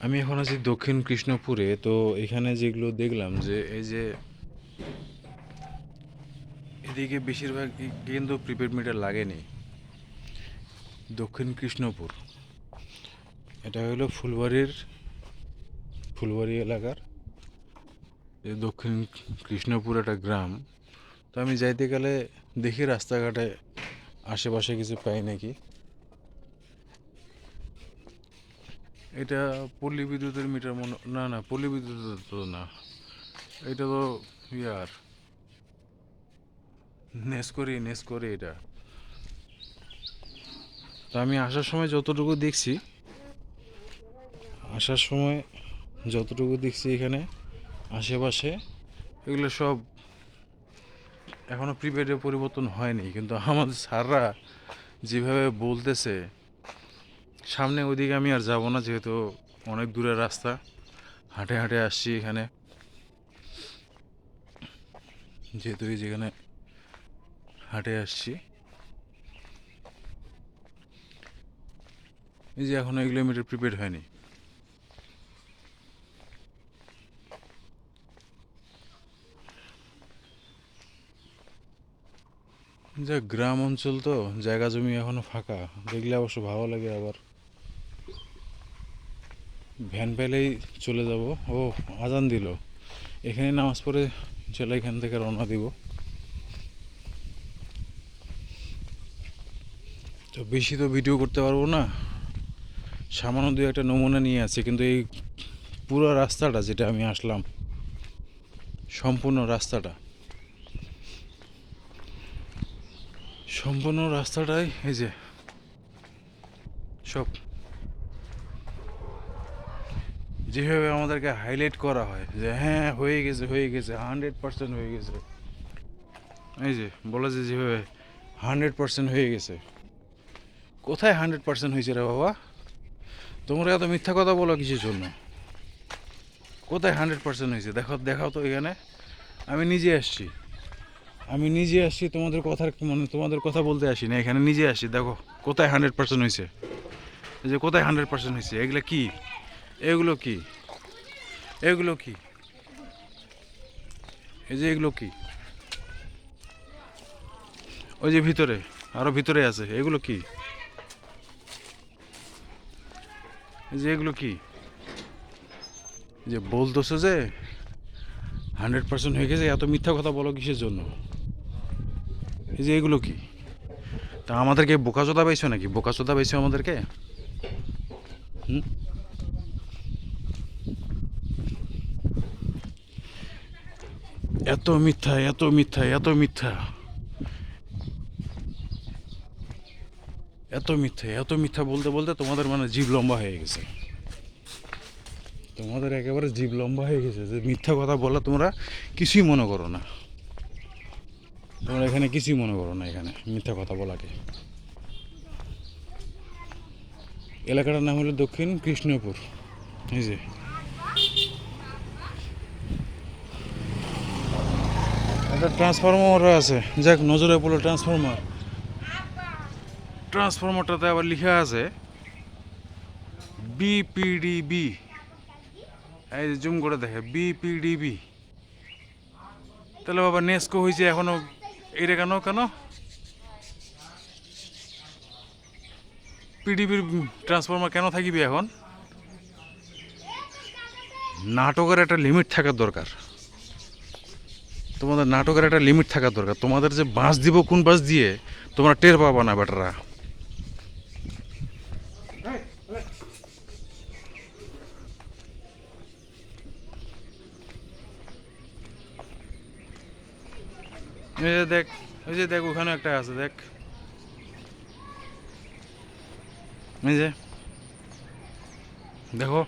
আমি এখন আছি দক্ষিণ কৃষ্ণপুরে। তো এখানে যেগুলো দেখলাম যে এই যে এদিকে বেশিরভাগ কিন্তু প্রিপেড মিটার লাগেনি। দক্ষিণ কৃষ্ণপুর, এটা হলো ফুলবাড়ি এলাকার দক্ষিণ কৃষ্ণপুর একটা গ্রাম। তো আমি যাইতে গেলে দেখি রাস্তাঘাটে আশেপাশে কিছু পাই নাকি। এটা পল্লী বিদ্যুতের মিটার না, পল্লী বিদ্যুতের তো না, এটা তো ইয়ার নেস করি এটা। তো আমি আসার সময় যতটুকু দেখছি এখানে আশেপাশে এগুলো সব এখনো প্রিপেডে পরিবর্তন হয়নি, কিন্তু আমাদের স্যাররা যেভাবে বলতেছে সামনে ওইদিকে আমি আর যাব না, যেহেতু অনেক দূরের রাস্তা, হাঁটে হাঁটে আসছি এখানে। যেহেতু এই যেখানে হাঁটে আসছি, এই যে এখনো এগুলো মিটার প্রিপেড হয়নি। যা গ্রাম অঞ্চল তো জায়গা জমি এখনো ফাঁকা, দেখলে অবশ্য ভালো লাগে। আবার ভ্যান পেলেই চলে যাব। ও, আজান দিল, এখানে নামাজ পড়ে চলে এখান থেকে রওনা দিব। তো বেশি তো ভিডিও করতে পারবো না, সামান্য দু একটা নমুনা নিয়ে আছে। কিন্তু এই পুরো রাস্তাটা যেটা আমি আসলাম, সম্পূর্ণ রাস্তাটাই এই যে সব যেভাবে আমাদেরকে হাইলাইট করা হয় যে হ্যাঁ হয়ে গেছে 100% হয়ে গেছে। এই যে বলা যে যেভাবে 100% হয়ে গেছে, কোথায় 100% হয়েছে রে বাবা? তোমরা এত মিথ্যা কথা বলো কিসের জন্য? কোথায় 100% হয়েছে? দেখাও তো এখানে। আমি নিজে আসছি তোমাদের কথা বলতে আসি না, এখানে নিজে আসি। দেখো কোথায় 100% হয়েছে, এই যে কোথায় 100% হয়েছে। এগুলো কি এগুলো কি এই যে এগুলো কি? ওই যে ভিতরে, আরো ভিতরে আছে, এগুলো কি? এই যে এগুলো কি? এই যে বলতেছো যে 100% হয়ে গেছে, এত মিথ্যা কথা বলো কিসের জন্য? এই যে এগুলো কি? তা আমাদেরকে বোকাচোদা পাইছো নাকি? বোকাচোদা পাইছো আমাদেরকে? হুম? এত মিথ্যা বলতে বলতে তোমাদের মানে জিভ লম্বা হয়ে গেছে। তোমাদের একেবারে জিভ লম্বা হয়ে গেছে যে মিথ্যা কথা বলা তোমরা কিছুই মনে করো না। তোমরা এখানে কিছুই মনে করো না, এখানে মিথ্যা কথা বলাকে। এলাকাটার নাম হলো দক্ষিণ কৃষ্ণপুর। এই যে একটা ট্রান্সফরমার আছে, যাক নজরে পড়লো ট্রান্সফরমারটাতে আবার লেখা আছে বিপিডিবি। এই যে জুম করে দেখে বিপিডিবি। তাহলে বাবা নেস্কো হয়েছে এখনো, এটা কেন কেন পিডিবির ট্রান্সফরমার কেন থাকিবি এখন? নাটকের একটা লিমিট থাকার দরকার। তোমাদের যে বাঁশ দিব কোন বাঁশ দিয়ে তোমরা টের পাবা না বেটারা। এই যে দেখ, ওখানে একটা আছে, দেখ। এই যে দেখো,